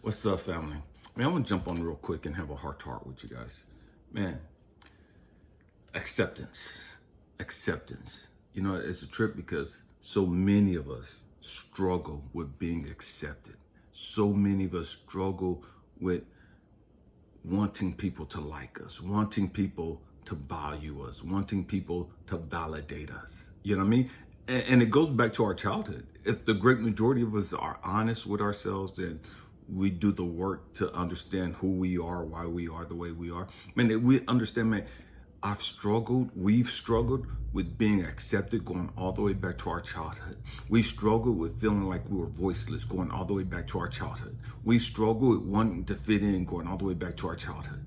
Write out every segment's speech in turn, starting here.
What's up, family? Man, I want to jump on real quick and have a heart-to-heart with you guys. Man, acceptance. Acceptance. You know, it's a trip because so many of us struggle with being accepted. So many of us struggle with wanting people to like us, wanting people to value us, wanting people to validate us. You know what I mean? And it goes back to our childhood. If the great majority of us are honest with ourselves and we do the work to understand who we are, why we are the way we are, man, we understand, man, we've struggled with being accepted going all the way back to our childhood. We struggled with feeling like we were voiceless going all the way back to our childhood. We struggled with wanting to fit in going all the way back to our childhood.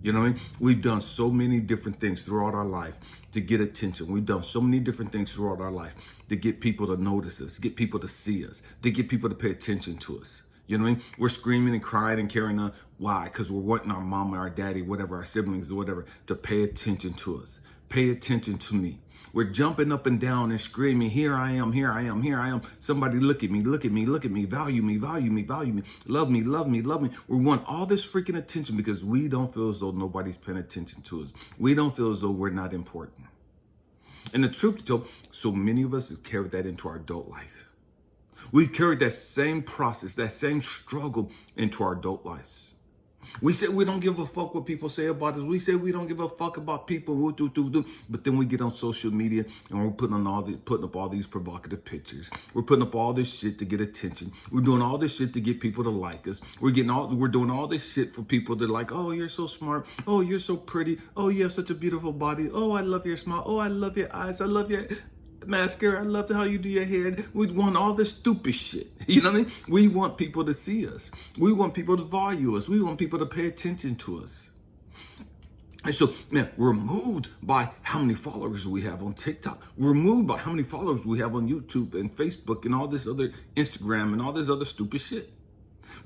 You know what I mean? We've done so many different things throughout our life to get attention. We've done so many different things throughout our life to get people to notice us, get people to see us, to get people to pay attention to us. You know what I mean? We're screaming and crying and carrying on. Why? Because we're wanting our mama, our daddy, whatever, our siblings or whatever, to pay attention to us. Pay attention to me. We're jumping up and down and screaming, here I am, here I am, here I am. Somebody look at me, look at me, look at me, value me, value me, value me, love me, love me, love me. We want all this freaking attention because we don't feel as though nobody's paying attention to us. We don't feel as though we're not important. And the truth is, so many of us have carried that into our adult life. We've carried that same process, that same struggle into our adult lives. We say we don't give a fuck what people say about us. We say we don't give a fuck about people. But then we get on social media and we're putting up all these provocative pictures. We're putting up all this shit to get attention. We're doing all this shit to get people to like us. We're doing all this shit for people to like, oh, you're so smart. Oh, you're so pretty. Oh, you have such a beautiful body. Oh, I love your smile. Oh, I love your eyes. I love your mascara. I love how you do your hair. We want all this stupid shit. You know what I mean? We want people to see us. We want people to value us. We want people to pay attention to us. And so, man, we're moved by how many followers we have on TikTok. We're moved by how many followers we have on YouTube and Facebook and all this other Instagram and all this other stupid shit.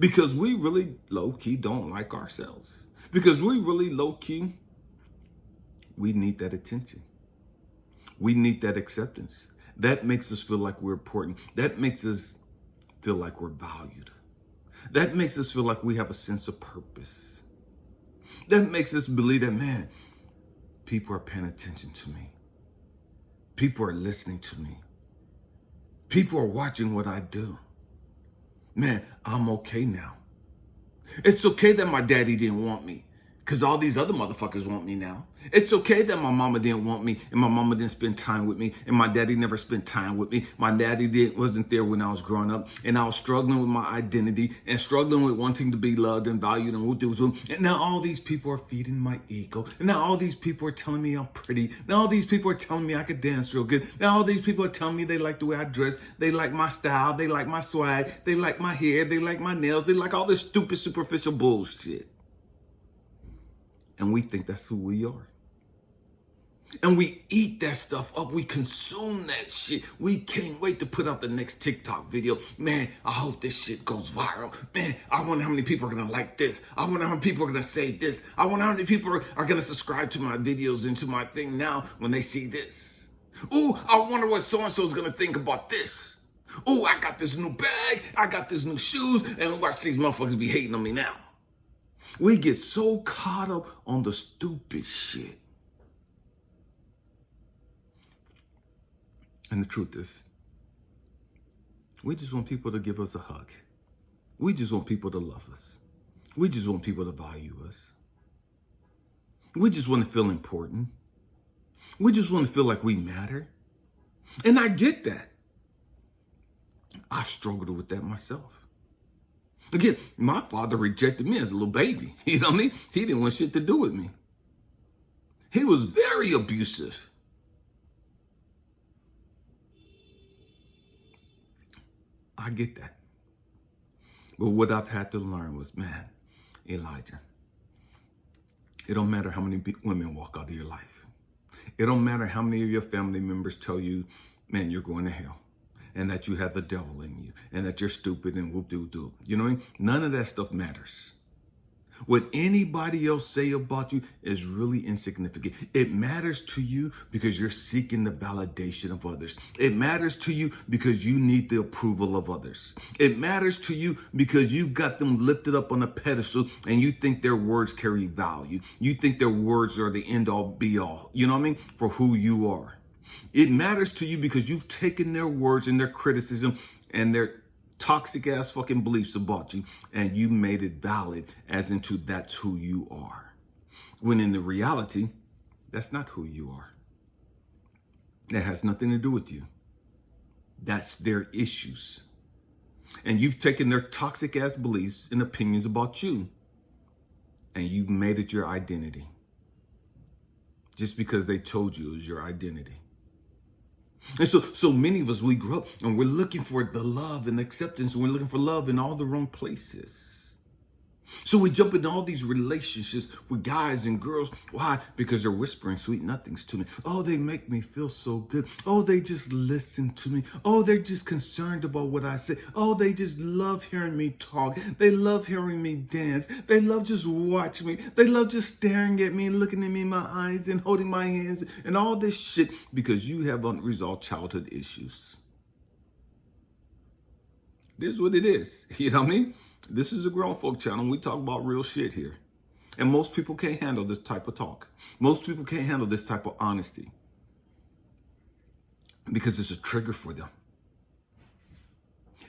Because we really low-key don't like ourselves. Because we really low-key, we need that attention. We need that acceptance. That makes us feel like we're important. That makes us feel like we're valued. That makes us feel like we have a sense of purpose. That makes us believe that, man, people are paying attention to me. People are listening to me. People are watching what I do. Man, I'm okay now. It's okay that my daddy didn't want me, because all these other motherfuckers want me now. It's okay that my mama didn't want me and my mama didn't spend time with me and my daddy never spent time with me. My daddy wasn't there when I was growing up and I was struggling with my identity and struggling with wanting to be loved and valued and now all these people are feeding my ego. And now all these people are telling me I'm pretty. Now all these people are telling me I could dance real good. Now all these people are telling me they like the way I dress. They like my style. They like my swag. They like my hair. They like my nails. They like all this stupid superficial bullshit. And we think that's who we are. And we eat that stuff up. We consume that shit. We can't wait to put out the next TikTok video. Man, I hope this shit goes viral. Man, I wonder how many people are going to like this. I wonder how many people are going to say this. I wonder how many people are going to subscribe to my videos and to my thing now when they see this. Ooh, I wonder what so-and-so is going to think about this. Ooh, I got this new bag. I got this new shoes. And watch these motherfuckers be hating on me now. We get so caught up on the stupid shit. And the truth is, we just want people to give us a hug. We just want people to love us. We just want people to value us. We just want to feel important. We just want to feel like we matter. And I get that. I struggled with that myself. Again, my father rejected me as a little baby. You know what I mean? He didn't want shit to do with me. He was very abusive. I get that. But what I've had to learn was, man, Elijah, it don't matter how many women walk out of your life. It don't matter how many of your family members tell you, man, you're going to hell. And that you have the devil in you. And that you're stupid and whoop-doo-doo. You know what I mean? None of that stuff matters. What anybody else say about you is really insignificant. It matters to you because you're seeking the validation of others. It matters to you because you need the approval of others. It matters to you because you got them lifted up on a pedestal and you think their words carry value. You think their words are the end all be all, you know what I mean, for who you are. It matters to you because you've taken their words and their criticism and their toxic ass fucking beliefs about you and you made it valid as into that's who you are. When in the reality, that's not who you are. That has nothing to do with you. That's their issues. And you've taken their toxic ass beliefs and opinions about you and you've made it your identity. Just because they told you it was your identity. And so many of us, we grow up and we're looking for the love and acceptance. And we're looking for love in all the wrong places. So we jump into all these relationships with guys and girls. Why? Because they're whispering sweet nothings to me. Oh, they make me feel so good. Oh, they just listen to me. Oh, they're just concerned about what I say. Oh, they just love hearing me talk. They love hearing me dance. They love just watching me. They love just staring at me and looking at me in my eyes and holding my hands and all this shit because you have unresolved childhood issues. This is what it is. You know what I mean? This is a grown folk channel. We talk about real shit here. And most people can't handle this type of talk. Most people can't handle this type of honesty. Because it's a trigger for them.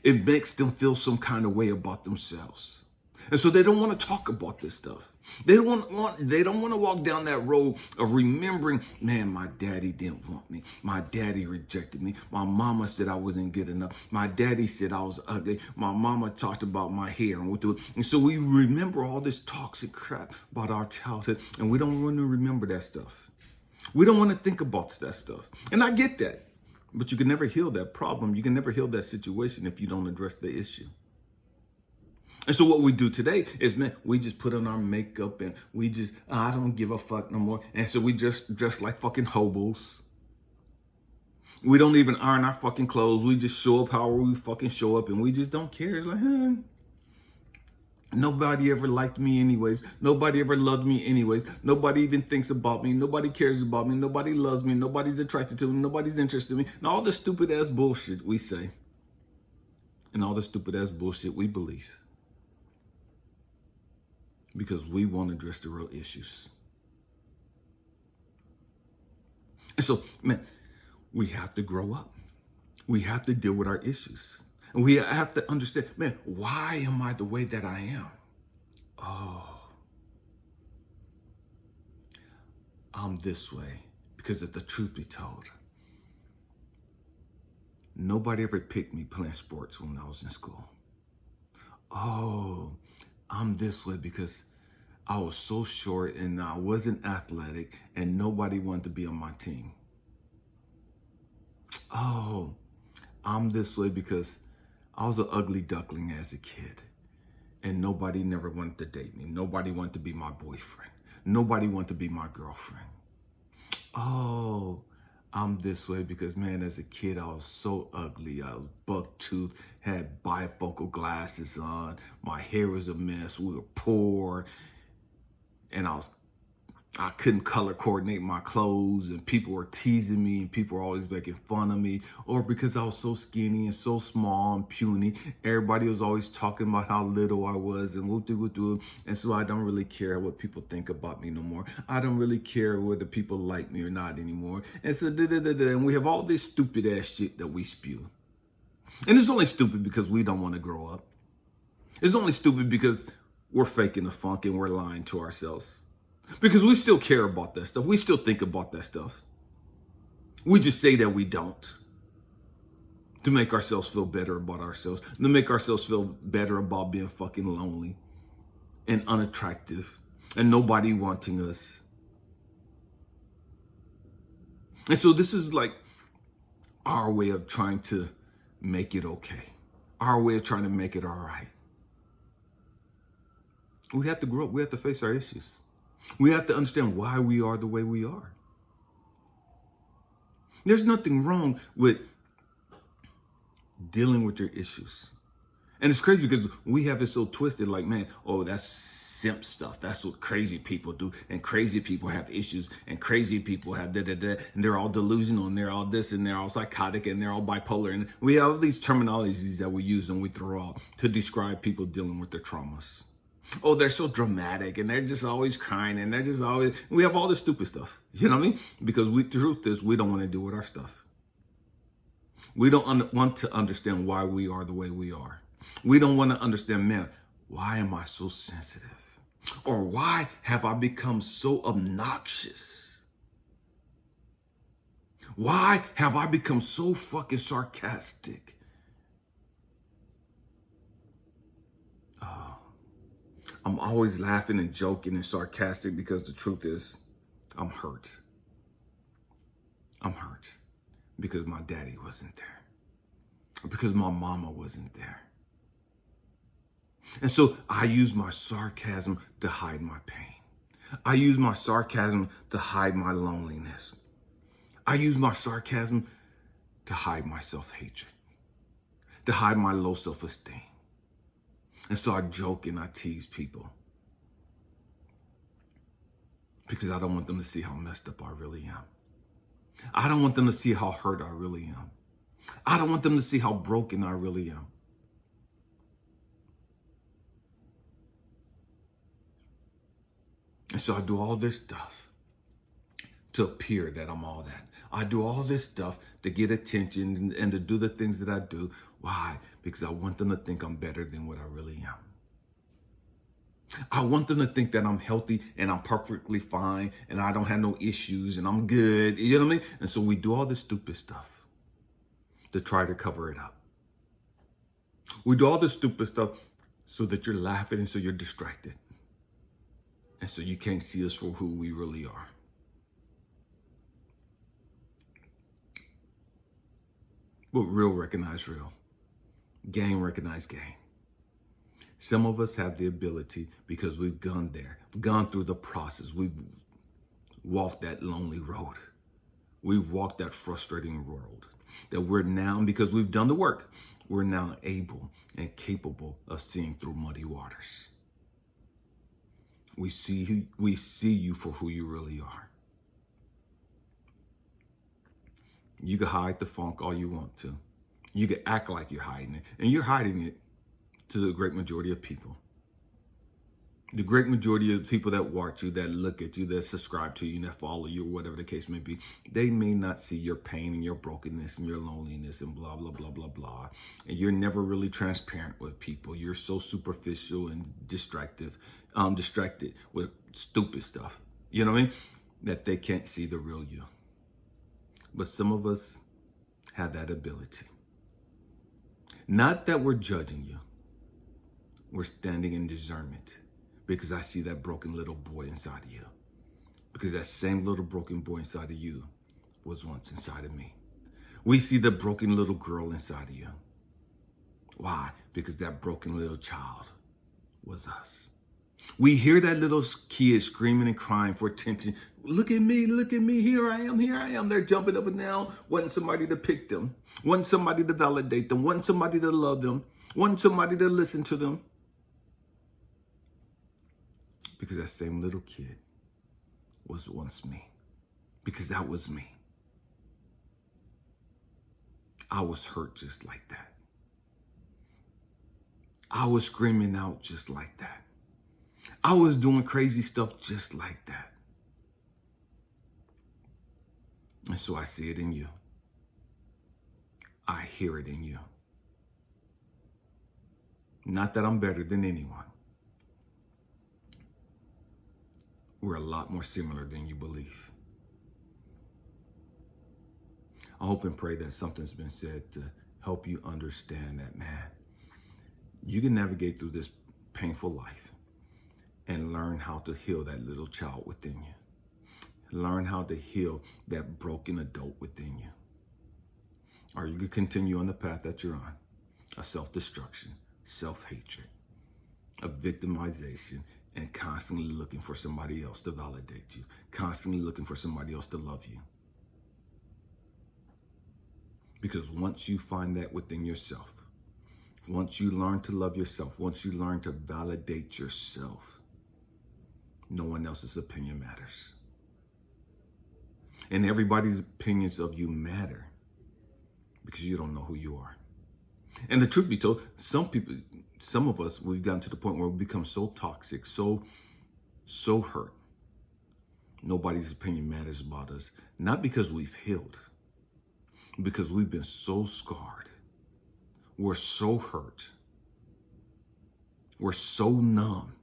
It makes them feel some kind of way about themselves. And so they don't want to talk about this stuff. They don't want to walk down that road of remembering, man, my daddy didn't want me. My daddy rejected me. My mama said I wasn't good enough. My daddy said I was ugly. My mama talked about my hair and what do it. And so we remember all this toxic crap about our childhood, and we don't want to remember that stuff. We don't want to think about that stuff. And I get that. But you can never heal that problem. You can never heal that situation if you don't address the issue. And so what we do today is, man, we just put on our makeup and we just, I don't give a fuck no more. And so we just dress like fucking hobos. We don't even iron our fucking clothes. We just show up however we fucking show up and we just don't care. It's like, nobody ever liked me anyways. Nobody ever loved me anyways. Nobody even thinks about me. Nobody cares about me. Nobody loves me. Nobody's attracted to me. Nobody's interested in me. And all the stupid ass bullshit we say. And all the stupid ass bullshit we believe. Because we want to address the real issues. And so, man, we have to grow up. We have to deal with our issues. And we have to understand, man, why am I the way that I am? Oh, I'm this way because if the truth be told, nobody ever picked me playing sports when I was in school. Oh, I'm this way because I was so short and I wasn't athletic and nobody wanted to be on my team. Oh, I'm this way because I was an ugly duckling as a kid and nobody never wanted to date me. Nobody wanted to be my boyfriend. Nobody wanted to be my girlfriend. Oh, I'm this way because, man, as a kid, I was so ugly. I was buck-toothed, had bifocal glasses on. My hair was a mess. We were poor. And I couldn't color coordinate my clothes. And people were teasing me. And people were always making fun of me. Or because I was so skinny and so small and puny, everybody was always talking about how little I was and whoop-de-whoop-de. And so I don't really care what people think about me no more. I don't really care whether people like me or not anymore. And so and we have all this stupid ass shit that we spew. And it's only stupid because we don't want to grow up. It's only stupid because we're faking the funk and we're lying to ourselves. Because we still care about that stuff. We still think about that stuff. We just say that we don't. To make ourselves feel better about ourselves. To make ourselves feel better about being fucking lonely and unattractive and nobody wanting us. And so this is like our way of trying to make it okay. Our way of trying to make it all right. We have to grow up. We have to face our issues. We have to understand why we are the way we are. There's nothing wrong with dealing with your issues. And it's crazy because we have it so twisted like, man, oh, that's simp stuff. That's what crazy people do. And crazy people have issues. And crazy people have da-da-da. And they're all delusional. And they're all this. And they're all psychotic. And they're all bipolar. And we have all these terminologies that we use and we throw out to describe people dealing with their traumas. Oh, they're so dramatic. And they're just always crying. And they're just always... We have all this stupid stuff. You know what I mean? Because the truth is, we don't want to deal with our stuff. We don't want to understand why we are the way we are. We don't want to understand, man, why am I so sensitive? Or why have I become so obnoxious? Why have I become so fucking sarcastic? I'm always laughing and joking and sarcastic because the truth is, I'm hurt. I'm hurt because my daddy wasn't there. Because my mama wasn't there. And so I use my sarcasm to hide my pain. I use my sarcasm to hide my loneliness. I use my sarcasm to hide my self-hatred, to hide my low self-esteem. And so I joke and I tease people because I don't want them to see how messed up I really am. I don't want them to see how hurt I really am. I don't want them to see how broken I really am. And so I do all this stuff to appear that I'm all that. I do all this stuff to get attention and to do the things that I do. Why? Because I want them to think I'm better than what I really am. I want them to think that I'm healthy and I'm perfectly fine and I don't have no issues and I'm good. You know what I mean? And so we do all this stupid stuff to try to cover it up. We do all this stupid stuff so that you're laughing and so you're distracted. And so you can't see us for who we really are. But real recognize real. Game recognize game. Some of us have the ability because we've gone there, gone through the process. We've walked that lonely road. We've walked that frustrating road. That we're now, because we've done the work, we're now able and capable of seeing through muddy waters. We see you for who you really are. You can hide the funk all you want to. You can act like you're hiding it. And you're hiding it to the great majority of people. The great majority of people that watch you, that look at you, that subscribe to you, and that follow you, or whatever the case may be, they may not see your pain and your brokenness and your loneliness and blah, blah, blah, blah, blah. And you're never really transparent with people. You're so superficial and distracted with stupid stuff. You know what I mean? That they can't see the real you. But some of us have that ability. Not that we're judging you. We're standing in discernment. Because I see that broken little boy inside of you. Because that same little broken boy inside of you was once inside of me. We see the broken little girl inside of you. Why? Because that broken little child was us. We hear that little kid screaming and crying for attention. Look at me, here I am. They're jumping up and down, wanting somebody to pick them, wanting somebody to validate them, wanting somebody to love them, wanting somebody to listen to them. Because that same little kid was once me. Because that was me. I was hurt just like that. I was screaming out just like that. I was doing crazy stuff just like that. And so I see it in you. I hear it in you. Not that I'm better than anyone. We're a lot more similar than you believe. I hope and pray that something's been said to help you understand that, man, you can navigate through this painful life and learn how to heal that little child within you. Learn how to heal that broken adult within you. Or you can continue on the path that you're on, of self-destruction, self-hatred, of victimization, and constantly looking for somebody else to validate you, constantly looking for somebody else to love you. Because once you find that within yourself, once you learn to love yourself, once you learn to validate yourself, No one else's opinion matters. And everybody's opinions of you matter because you don't know who you are. And the truth be told, some of us, we've gotten to the point where we become so toxic, so hurt. Nobody's opinion matters about us. Not because we've healed, because we've been so scarred. We're so hurt. We're so numb.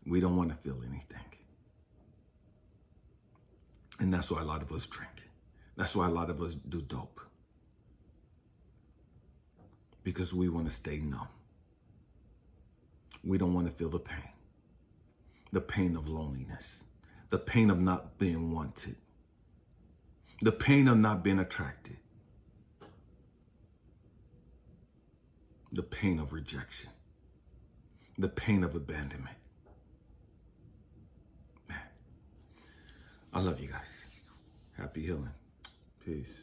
We don't want to feel anything. And that's why a lot of us drink. That's why a lot of us do dope. Because we want to stay numb. We don't want to feel the pain. The pain of loneliness. The pain of not being wanted. The pain of not being attracted. The pain of rejection. The pain of abandonment. Man, I love you guys. Happy healing. Peace.